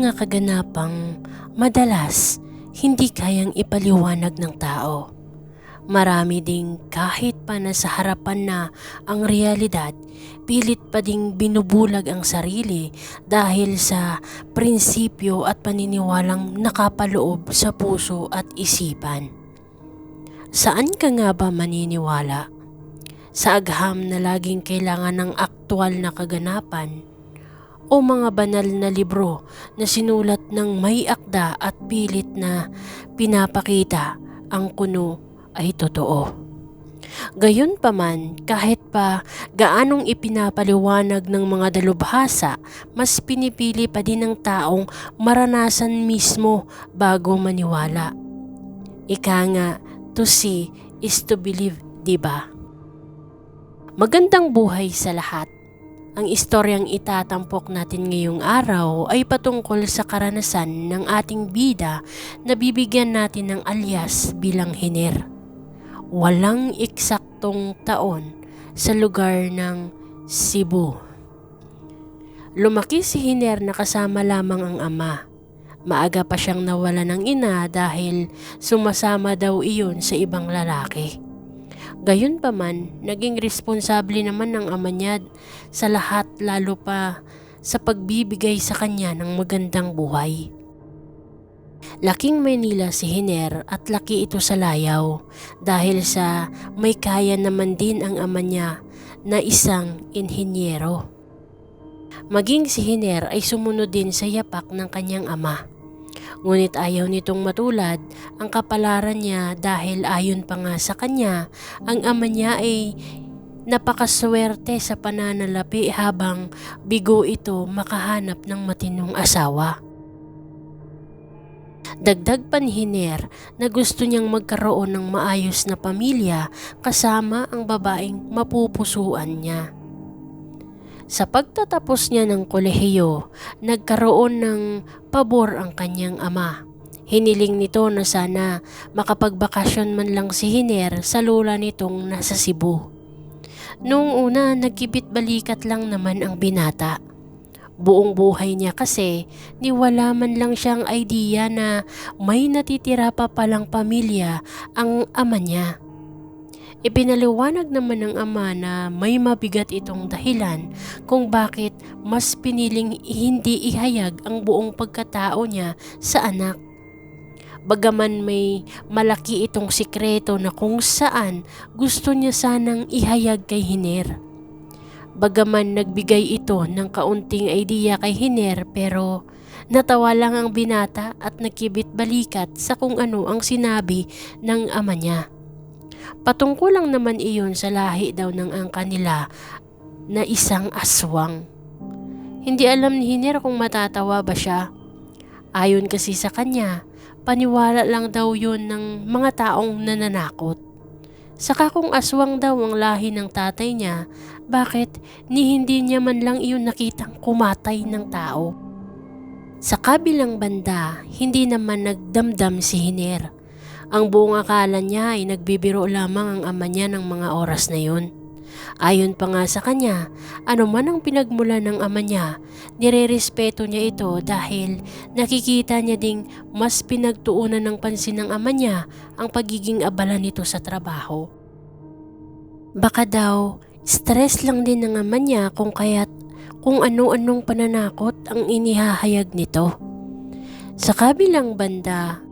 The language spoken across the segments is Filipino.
mga kaganapang madalas hindi kayang ipaliwanag ng tao. Marami ding kahit pa nasa harapan na ang realidad, pilit pa ding binubulag ang sarili dahil sa prinsipyo at paniniwalang nakapaloob sa puso at isipan. Saan ka nga ba maniniwala? Sa agham na laging kailangan ng aktwal na kaganapan o mga banal na libro na sinulat ng may akda at pilit na pinapakita ang kuno ay totoo? Gayunpaman, kahit pa gaanong ipinapaliwanag ng mga dalubhasa, mas pinipili pa din ng taong maranasan mismo bago maniwala. Ika nga, to see is to believe, diba? Magandang buhay sa lahat. Ang istoryang itatampok natin ngayong araw ay patungkol sa karanasan ng ating bida na bibigyan natin ng alias bilang Hiner. Walang eksaktong taon sa lugar ng Cebu. Lumaki si Hiner na kasama lamang ang ama. Maaga pa siyang nawala ng ina dahil sumasama daw iyon sa ibang lalaki. Gayunpaman, naging responsable naman ng ama niya sa lahat, lalo pa sa pagbibigay sa kanya ng magandang buhay. Laking Maynila si Hiner at laki ito sa layaw dahil sa may kaya naman din ang ama niya na isang inhinyero. Maging si Hiner ay sumunod din sa yapak ng kanyang ama. Ngunit ayaw nitong matulad ang kapalaran niya dahil ayon pa nga sa kanya, ang ama niya ay napakaswerte sa pananalapi habang bigo ito makahanap ng matinong asawa. Dagdag pa ni Hiner na gusto niyang magkaroon ng maayos na pamilya kasama ang babaeng mapupusuan niya. Sa pagtatapos niya ng kolehiyo, nagkaroon ng pabor ang kanyang ama. Hiniling nito na sana makapagbakasyon man lang si Hiner sa lola nitong nasa Cebu. Noong una, nagkibit-balikat lang naman ang binata. Buong buhay niya kasi niwala man lang siyang idea na may natitira pa palang pamilya ang ama niya. Ipinaliwanag naman ng ama na may mabigat itong dahilan kung bakit mas piniling hindi ihayag ang buong pagkatao niya sa anak. Bagaman may malaki itong sikreto na kung saan gusto niya sanang ihayag kay Hiner. Bagaman nagbigay ito ng kaunting idea kay Hiner, pero natawa lang ang binata at nagkibit-balikat sa kung ano ang sinabi ng ama niya. Patungkol lang naman iyon sa lahi daw ng angka nila na isang aswang. Hindi alam ni Hiner kung matatawa ba siya. Ayon kasi sa kanya, paniwala lang daw yun ng mga taong nananakot. Saka kung aswang daw ang lahi ng tatay niya, bakit hindi niya man lang iyon nakitang kumatay ng tao? Sa kabilang banda, hindi naman nagdamdam si Hiner. Ang buong akala niya ay nagbibiro lamang ang ama niya ng mga oras na yun. Ayon pa nga sa kanya, ano man ang pinagmula ng ama niya, nirerespeto niya ito dahil nakikita niya ding mas pinagtuunan ng pansin ng ama niya ang pagiging abala nito sa trabaho. Baka daw, stress lang din ng ama niya kung kaya't kung ano-anong pananakot ang inihahayag nito. Sa kabilang banda,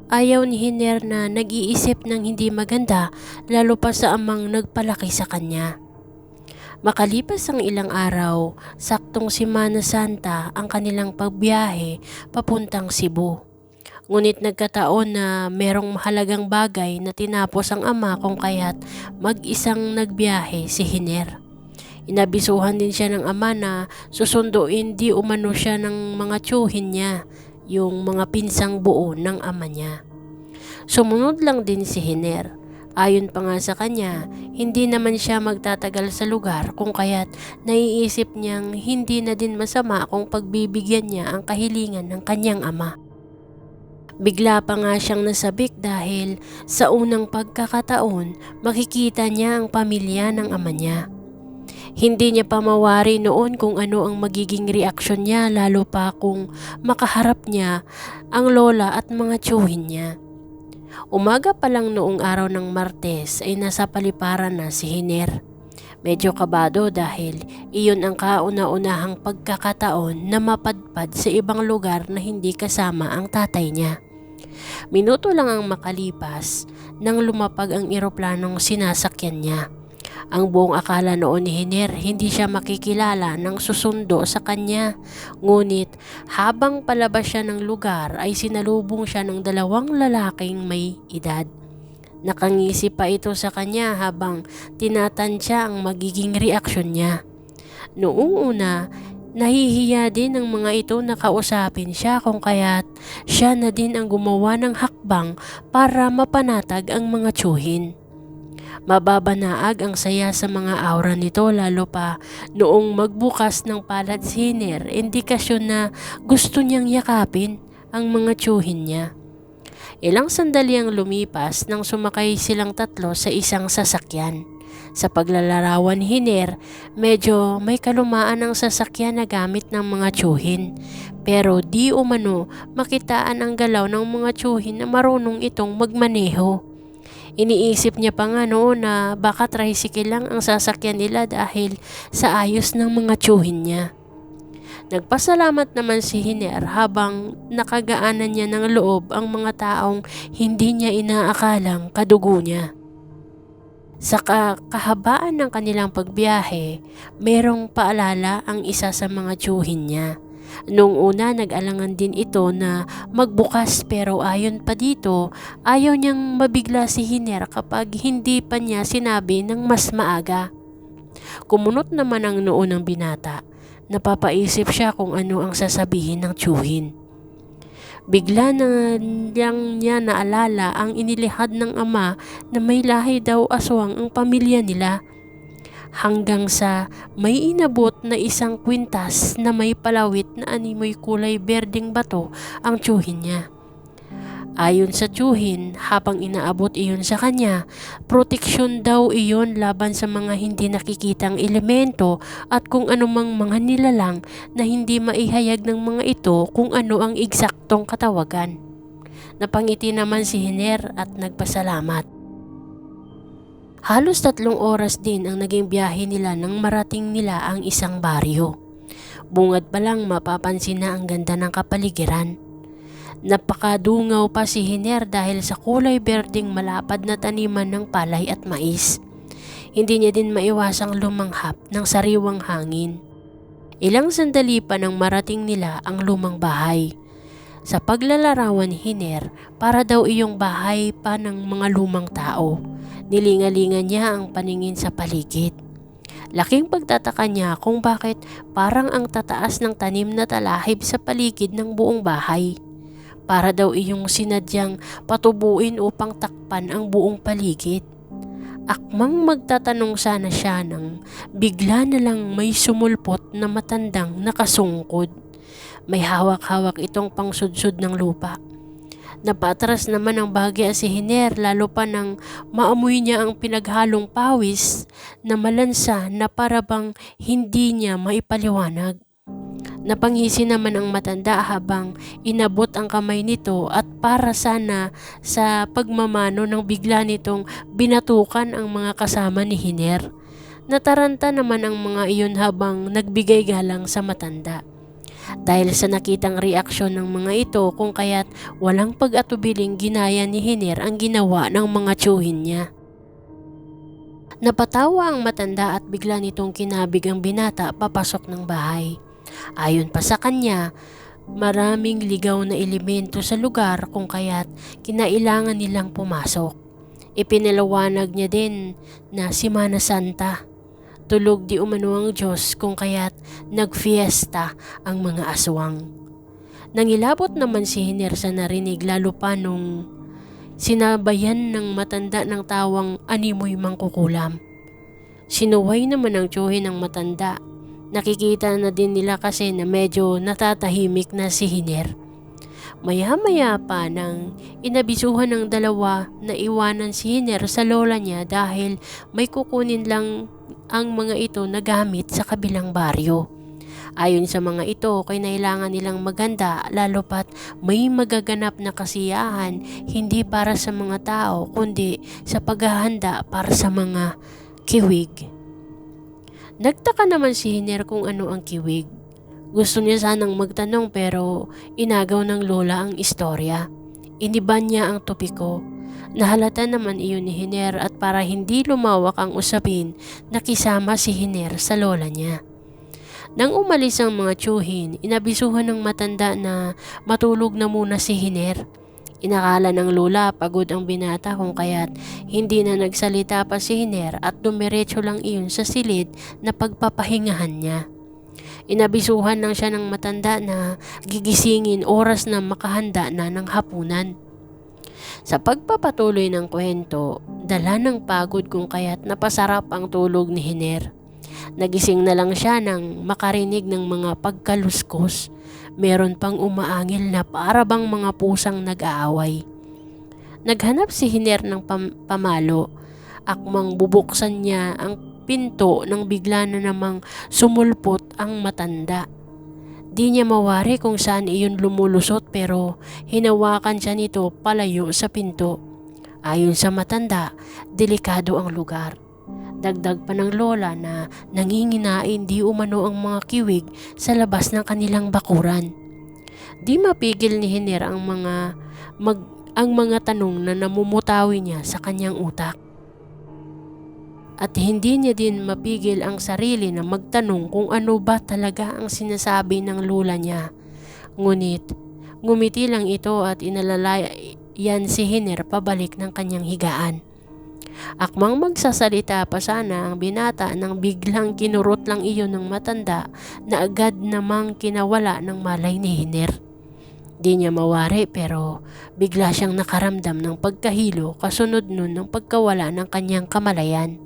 ayaw ni Hiner na nag-iisip ng hindi maganda, lalo pa sa amang nagpalaki sa kanya. Makalipas ang ilang araw, saktong Semana Santa ang kanilang pagbiyahe papuntang Cebu. Ngunit nagkataon na merong mahalagang bagay na tinapos ang ama kung kaya't mag-isang nagbiyahe si Hiner. Inabisuhan din siya ng ama na susunduin di umano siya ng mga tiyuhin niya, yung mga pinsang buo ng ama niya. Sumunod lang din si Hiner. Ayon pa nga sa kanya, hindi naman siya magtatagal sa lugar kung kaya't naiisip niyang hindi na din masama kung pagbibigyan niya ang kahilingan ng kanyang ama. Bigla pa nga siyang nasabik dahil sa unang pagkakataon makikita niya ang pamilya ng ama niya. Hindi niya pa mawari noon kung ano ang magiging reaksyon niya, lalo pa kung makaharap niya ang lola at mga tiyuhin niya. Umaga pa lang noong araw ng Martes ay nasa paliparan na si Hiner. Medyo kabado dahil iyon ang kauna-unahang pagkakataon na mapadpad sa ibang lugar na hindi kasama ang tatay niya. Minuto lang ang makalipas nang lumapag ang eroplanong sinasakyan niya. Ang buong akala noon ni Hiner hindi siya makikilala ng susundo sa kanya. Ngunit habang palabas siya ng lugar ay sinalubong siya ng dalawang lalaking may edad. Nakangisi pa ito sa kanya habang tinatansya ang magiging reaksyon niya. Noong una, nahihiya din ng mga ito na kausapin siya kung kaya't siya na din ang gumawa ng hakbang para mapanatag ang mga tiyuhin. Mababanaag ang saya sa mga aura nito lalo pa noong magbukas ng palad si Hiner, indikasyon na gusto niyang yakapin ang mga tiyuhin niya. Ilang sandali ang lumipas nang sumakay silang tatlo sa isang sasakyan. Sa paglalarawan ni Hiner, medyo may kalumaan ang sasakyan na gamit ng mga tiyuhin. Pero di umano makitaan ang galaw ng mga tiyuhin na marunong itong magmaneho. Iniisip niya pa nga noon na baka tricycle lang ang sasakyan nila dahil sa ayos ng mga tiyuhin niya. Nagpasalamat naman si Hiner habang nakagaanan niya ng loob ang mga taong hindi niya inaakalang kadugo niya. Sa kahabaan ng kanilang pagbiyahe, merong paalala ang isa sa mga tiyuhin niya. Noong una nag-alangan din ito na magbukas pero ayon pa dito, ayaw niyang mabigla si Hiner kapag hindi pa niya sinabi ng mas maaga. Kumunot naman ang noo ng binata. Napapaisip siya kung ano ang sasabihin ng tiyuhin. Bigla na lang niya naalala ang inilihad ng ama na may lahi daw aswang ang pamilya nila. Hanggang sa may inabot na isang kwintas na may palawit na animoy kulay berdeng bato ang tiyuhin niya. Ayon sa tiyuhin, habang inaabot iyon sa kanya, proteksyon daw iyon laban sa mga hindi nakikitang elemento at kung anumang mga nilalang na hindi maihayag ng mga ito kung ano ang eksaktong katawagan. Napangiti naman si Hiner at nagpasalamat. Halos 3 oras din ang naging biyahe nila nang marating nila ang isang baryo. Bungad pa lang mapapansin na ang ganda ng kapaligiran. Napakadungaw pa si Hiner dahil sa kulay berdeng malapad na taniman ng palay at mais. Hindi niya din maiwasang lumanghap ng sariwang hangin. Ilang sandali pa nang marating nila ang lumang bahay. Sa paglalarawan ni Hiner, para daw iyong bahay pa ng mga lumang tao. Nilingalingan niya ang paningin sa paligid. Laking pagtataka niya kung bakit parang ang tataas ng tanim na talahib sa paligid ng buong bahay. Para daw iyong sinadyang patubuin upang takpan ang buong paligid. Akmang magtatanong sana siya nang bigla na lang may sumulpot na matandang nakasungkod. May hawak-hawak itong pangsudsud ng lupa. Napatras naman ang bahagya si Hiner lalo pa nang maamoy niya ang pinaghalong pawis na malansa na parabang hindi niya maipaliwanag. Napangisi naman ang matanda habang inabot ang kamay nito at para sana sa pagmamano nang bigla nitong binatukan ang mga kasama ni Hiner. Nataranta naman ang mga iyon habang nagbigay galang sa matanda. Dahil sa nakitang reaksyon ng mga ito kung kaya't walang pag-atubiling ginaya ni Hiner ang ginawa ng mga tiyuhin niya. Napatawa ang matanda at bigla nitong kinabig ang binata papasok ng bahay. Ayon pa sa kanya, maraming ligaw na elemento sa lugar kung kaya't kinailangan nilang pumasok. Ipinaliwanag niya din na Semana Santa. Tulog di umano ang Diyos kung kaya't nagfiesta ang mga aswang. Nangilabot naman si Hiner sa narinig lalo pa nung sinabayan ng matanda ng tawang animoy mangkukulam. Sinuway naman ang tiyuhin ng matanda. Nakikita na din nila kasi na medyo natatahimik na si Hiner. Maya-maya pa nang inabisuhan ng dalawa na iwanan si Hiner sa lola niya dahil may kukunin lang ang mga ito na gamit sa kabilang baryo. Ayon sa mga ito, kailangan nilang maganda lalo pat may magaganap na kasiyahan hindi para sa mga tao kundi sa paghahanda para sa mga kiwig. Nagtaka naman si Hiner kung ano ang kiwig. Gusto niya sanang magtanong pero inagaw ng lola ang istorya. Iniban niya ang topiko. Nahalata naman iyon ni Hiner at para hindi lumawak ang usapin, nakisama si Hiner sa lola niya. Nang umalis ang mga tiyuhin, inabisuhan ng matanda na matulog na muna si Hiner. Inakala ng lola pagod ang binata kung kaya't hindi na nagsalita pa si Hiner at dumiretso lang iyon sa silid na pagpapahingahan niya. Inabisuhan lang siya ng matanda na gigisingin oras na makahanda na ng hapunan. Sa pagpapatuloy ng kwento, dala ng pagod kung kaya't napasarap ang tulog ni Hiner. Nagising na lang siya nang makarinig ng mga pagkaluskos. Meron pang umaangil na para bang mga pusang nag-aaway. Naghanap si Hiner ng pamalo. Akmang bubuksan niya ang pinto nang bigla na namang sumulpot ang matanda. Di niya mawari kung saan iyon lumulusot pero hinawakan siya nito palayo sa pinto. Ayon sa matanda, delikado ang lugar. Dagdag pa ng lola na nanginginain di umano ang mga kiwig sa labas ng kanilang bakuran. Di mapigil ni Hiner ang mga tanong na namumutawi niya sa kanyang utak. At hindi niya din mapigil ang sarili na magtanong kung ano ba talaga ang sinasabi ng lola niya. Ngunit ngumiti lang ito at inalalayan si Hiner pabalik ng kanyang higaan. Akmang magsasalita pa sana ang binata nang biglang kinurot lang iyon ng matanda na agad namang kinawala ng malay ni Hiner. Di niya mawari pero bigla siyang nakaramdam ng pagkahilo kasunod nun ng pagkawala ng kanyang kamalayan.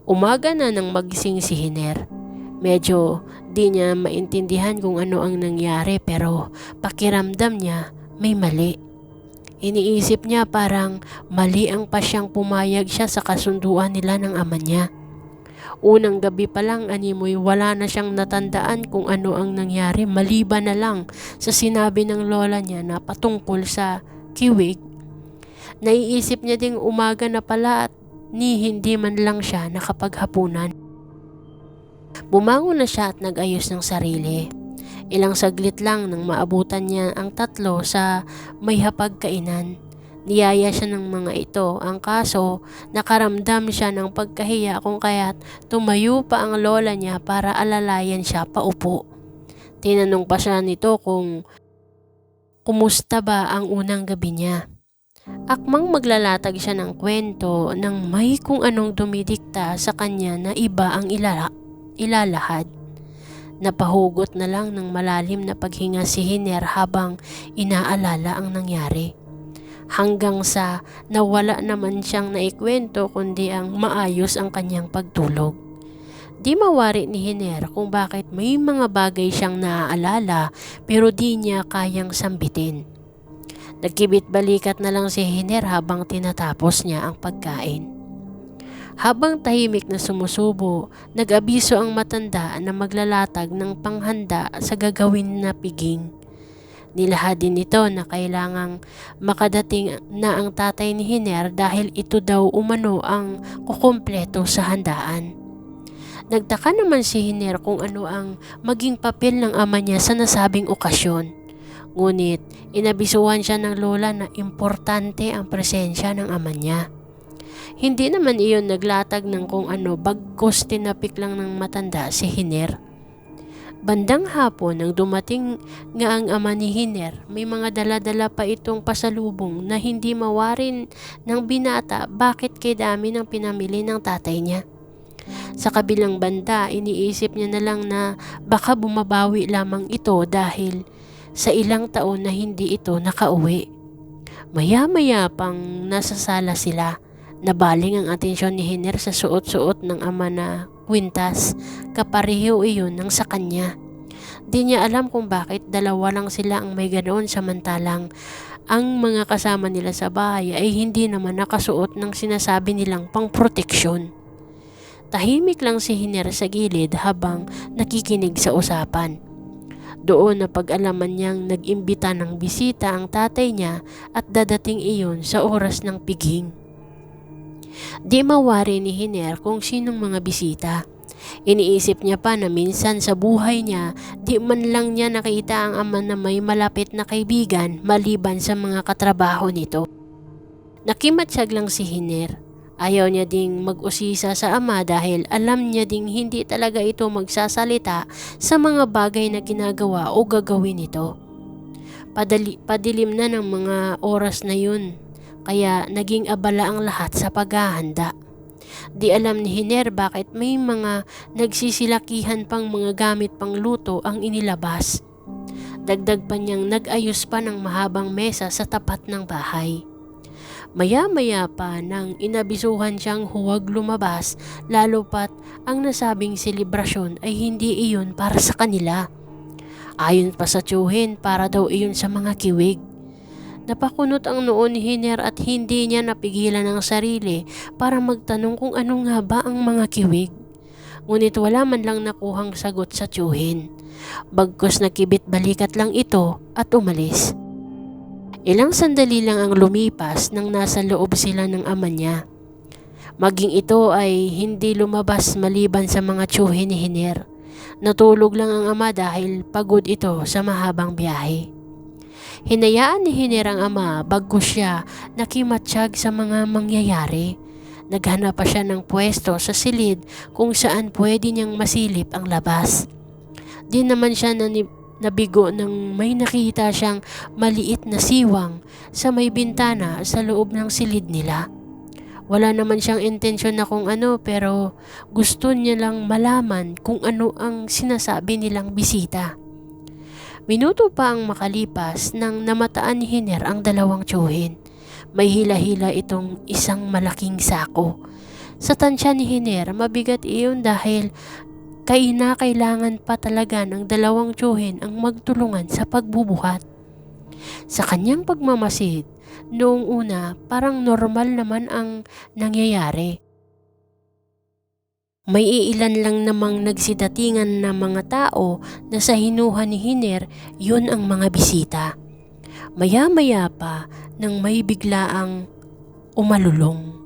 Umaga na nang magising si Hiner. Medyo di niya maintindihan kung ano ang nangyari pero pakiramdam niya may mali. Iniisip niya parang mali ang pasyang pumayag siya sa kasunduan nila ng ama niya. Unang gabi pa lang animoy wala na siyang natandaan kung ano ang nangyari maliban na lang sa sinabi ng lola niya na patungkol sa kiwig. Naiisip niya ding umaga na pala at ni hindi man lang siya nakapaghapunan. Bumangon na siya at nag-ayos ng sarili. Ilang saglit lang nang maabutan niya ang tatlo sa may hapagkainan. Niyaya siya ng mga ito, ang kaso nakaramdam siya ng pagkahiya kung kaya't tumayo pa ang lola niya para alalayan siya paupo. Tinanong pa siya nito kung kumusta ba ang unang gabi niya. Akmang maglalatag siya ng kwento nang may kung anong dumidikta sa kanya na iba ang ilalahad. Napahugot na lang ng malalim na paghinga si Hiner habang inaalala ang nangyari. Hanggang sa nawala naman siyang naikwento kundi ang maayos ang kanyang pagtulog. Di mawari ni Hiner kung bakit may mga bagay siyang naaalala pero di niya kayang sambitin. Nagkibit-balikat na lang si Hiner habang tinatapos niya ang pagkain. Habang tahimik na sumusubo, nag-abiso ang matanda na maglalatag ng panghanda sa gagawin na piging. Nilahad din ito na kailangang makadating na ang tatay ni Hiner dahil ito daw umano ang kukumpleto sa handaan. Nagtaka naman si Hiner kung ano ang maging papel ng ama niya sa nasabing okasyon. Ngunit inabisuhan siya ng lola na importante ang presensya ng ama niya. Hindi naman iyon naglatag ng kung ano bagkus tinapik lang ng matanda si Hiner. Bandang hapon nang dumating nga ang ama ni Hiner, may mga dala-dala pa itong pasalubong na hindi mawarin ng binata bakit kay dami ng pinamili ng tatay niya. Sa kabilang banda, iniisip niya na lang na baka bumabawi lamang ito dahil sa ilang taon na hindi ito nakauwi. Maya-maya pang nasa sala sila. Nabaling ang atensyon ni Hiner sa suot-suot ng ama na kwintas, kapareho iyon ng sa kanya. Di niya alam kung bakit dalawa lang sila ang may ganoon samantalang ang mga kasama nila sa bahay ay hindi naman nakasuot ng sinasabi nilang pangproteksyon. Tahimik lang si Hiner sa gilid habang nakikinig sa usapan. Doon na pag-alaman niyang nag-imbita ng bisita ang tatay niya at dadating iyon sa oras ng piging. Di mawari ni Hiner kung sinong mga bisita. Iniisip niya pa na minsan sa buhay niya, di man lang niya nakita ang ama na may malapit na kaibigan maliban sa mga katrabaho nito. Nakimatsyag lang si Hiner. Ayaw niya ding mag-usisa sa ama dahil alam niya ding hindi talaga ito magsasalita sa mga bagay na ginagawa o gagawin nito. Padilim na ng mga oras na yun, kaya naging abala ang lahat sa paghahanda. Di alam ni Hiner bakit may mga nagsisilakihan pang mga gamit pang luto ang inilabas. Dagdag pa niyang nag-ayos pa ng mahabang mesa sa tapat ng bahay. Maya-maya pa nang inabisuhan siyang huwag lumabas, lalo pat ang nasabing selebrasyon ay hindi iyon para sa kanila. Ayon pa sa tiyuhin, para daw iyon sa mga kiwig. Napakunot ang noo ni Hiner at hindi niya napigilan ang sarili para magtanong kung ano nga ba ang mga kiwig. Ngunit wala man lang nakuhang sagot sa tiyuhin. Bagkus nakibit balikat lang ito at umalis. Ilang sandali lang ang lumipas nang nasa loob sila ng ama niya. Maging ito ay hindi lumabas maliban sa mga tiyuhin ni Hiner. Natulog lang ang ama dahil pagod ito sa mahabang biyahe. Hinayaan ni Hiner ang ama bagkus siya nakimatsyag sa mga mangyayari. Naghanap pa siya ng pwesto sa silid kung saan pwede niyang masilip ang labas. Di naman siya nabigo nang may nakita siyang maliit na siwang sa may bintana sa loob ng silid nila. Wala naman siyang intensyon na kung ano, pero gusto niya lang malaman kung ano ang sinasabi nilang bisita. Minuto pa ang makalipas nang namataan ni Hiner ang dalawang tiyuhin. May hila-hila itong isang malaking sako. Sa tansya ni Hiner, mabigat iyon dahil kailangan pa talaga ng dalawang tiyuhin ang magtulungan sa pagbubuhat. Sa kanyang pagmamasid, noong una parang normal naman ang nangyayari. May iilan lang namang nagsidatingan na mga tao na sa hinuha ni Hiner, yun ang mga bisita. Maya-maya pa nang may biglaang umalulong.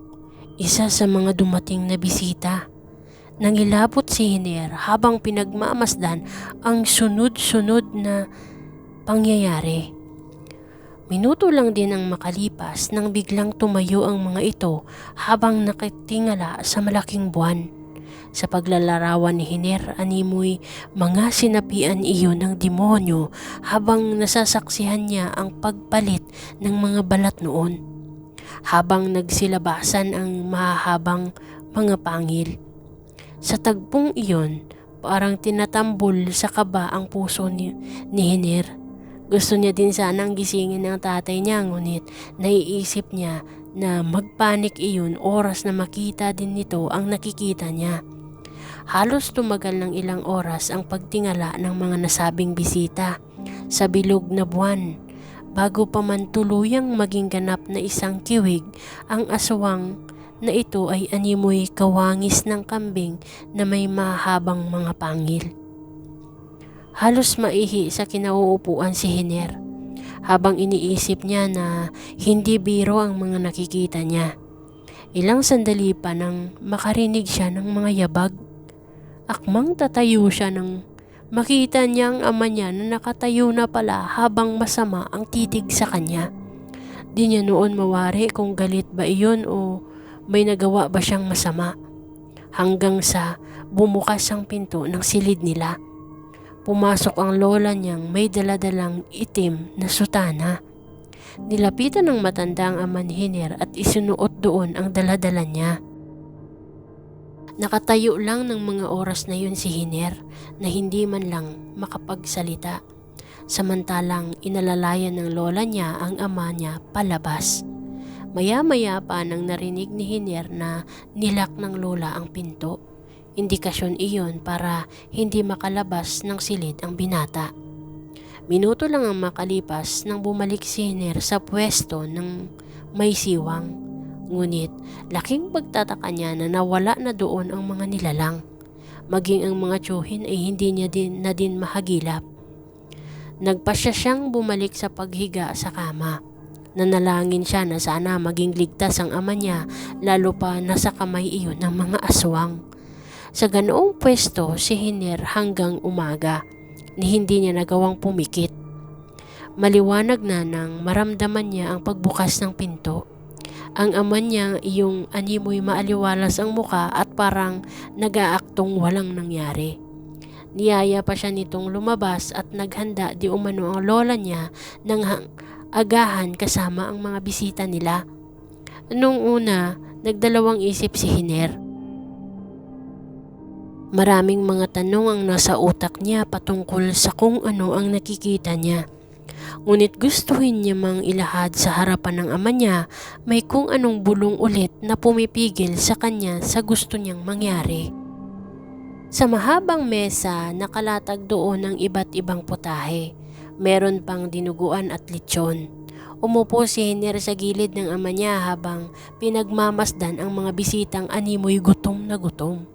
Isa sa mga dumating na bisita. Nangilabot si Hiner habang pinagmamasdan ang sunod-sunod na pangyayari. Minuto lang din ang makalipas nang biglang tumayo ang mga ito habang nakitingala sa malaking buwan. Sa paglalarawan ni Hiner, animoy mga sinapian iyon ng demonyo habang nasasaksihan niya ang pagpalit ng mga balat noon. Habang nagsilabasan ang mahahabang mga pangil. Sa tagpong iyon, parang tinatambol sa kaba ang puso ni Hiner. Gusto niya din sanang gisingin ng tatay niya, ngunit naiisip niya na magpanik iyon oras na makita din nito ang nakikita niya. Halos tumagal ng ilang oras ang pagtingala ng mga nasabing bisita sa bilog na buwan bago pa man tuluyang maging ganap na isang kiwig ang aswang na ito ay animoy kawangis ng kambing na may mahabang mga pangil. Halos maihi sa kinauupuan si Hiner habang iniisip niya na hindi biro ang mga nakikita niya. Ilang sandali pa nang makarinig siya ng mga yabag. Akmang tatayo siya nang makita niya ang ama niya na nakatayo na pala habang masama ang titig sa kanya. Di niya noon mawari kung galit ba iyon o may nagawa ba siyang masama. Hanggang sa bumukas ang pinto ng silid nila. Pumasok ang lola niyang may daladalang itim na sutana. Nilapitan ng matanda ang ama ni Hiner at isinuot doon ang daladala niya. Nakatayo lang ng mga oras na yun si Hiner na hindi man lang makapagsalita. Samantalang inalalayan ng lola niya ang ama niya palabas. Maya-maya pa nang narinig ni Hiner na nilak ng lola ang pinto. Indikasyon iyon para hindi makalabas ng silid ang binata. Minuto lang ang makalipas nang bumalik si Hiner sa pwesto ng may siwang. Ngunit laking pagtataka niya na nawala na doon ang mga nilalang. Maging ang mga tiyuhin ay hindi niya din mahagilap. Nagpasya siyang bumalik sa paghiga sa kama. Nanalangin siya na sana maging ligtas ang ama niya, lalo pa nasa kamay iyon ng mga aswang. Sa ganoong pwesto si Hiner hanggang umaga ni hindi niya nagawang pumikit. Maliwanag na nang maramdaman niya ang pagbukas ng pinto. Ang ama niya iyong animoy maaliwalas ang muka at parang nag-aaktong walang nangyari. Niyaya pa siya nitong lumabas at naghanda di umano ang lola niya ng agahan kasama ang mga bisita nila. Noong una, nagdalawang isip si Hiner. Maraming mga tanong ang nasa utak niya patungkol sa kung ano ang nakikita niya. Ngunit gustuhin niya mang ilahad sa harapan ng ama niya may kung anong bulong ulit na pumipigil sa kanya sa gusto niyang mangyari. Sa mahabang mesa, nakalatag doon ang iba't ibang putahe. Meron pang dinuguan at lechon. Umupo si Hiner sa gilid ng ama niya habang pinagmamasdan ang mga bisitang animoy gutom na gutom.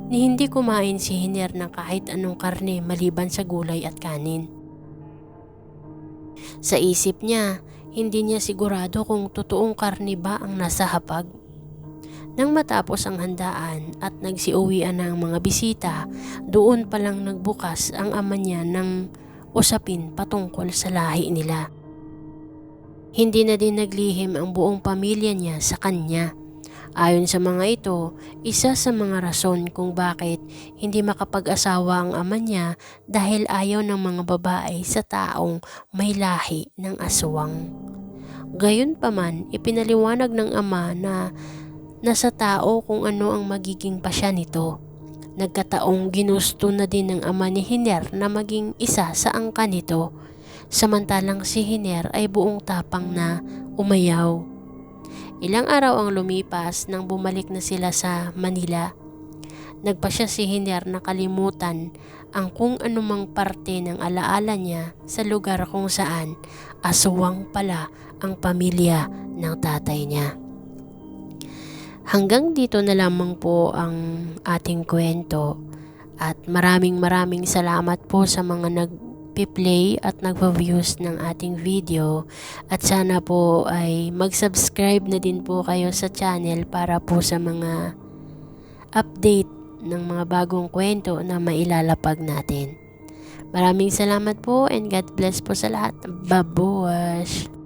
Ni hindi kumain si Hiner ng kahit anong karne maliban sa gulay at kanin. Sa isip niya, hindi niya sigurado kung totoong karne ba ang nasa hapag. Nang matapos ang handaan at nagsiuwian na ang mga bisita, doon palang nagbukas ang ama niya ng usapin patungkol sa lahi nila. Hindi na din naglihim ang buong pamilya niya sa kanya. Ayon sa mga ito, isa sa mga rason kung bakit hindi makapag-asawa ang ama niya dahil ayaw ng mga babae sa taong may lahi ng aswang. Gayunpaman, ipinaliwanag ng ama na nasa tao kung ano ang magiging pasya nito. Nagkataong ginusto na din ng ama ni Hiner na maging isa sa angkan nito, samantalang si Hiner ay buong tapang na umayaw. Ilang araw ang lumipas nang bumalik na sila sa Manila. Nagpasya si Hiner na kalimutan ang kung anumang parte ng alaala niya sa lugar kung saan aswang pala ang pamilya ng tatay niya. Hanggang dito na lamang po ang ating kwento at maraming salamat po sa mga nagpi-play at nagpa-views ng ating video at sana po ay mag-subscribe na din po kayo sa channel para po sa mga update ng mga bagong kwento na mailalapag natin. Maraming salamat po and God bless po sa lahat. Babush!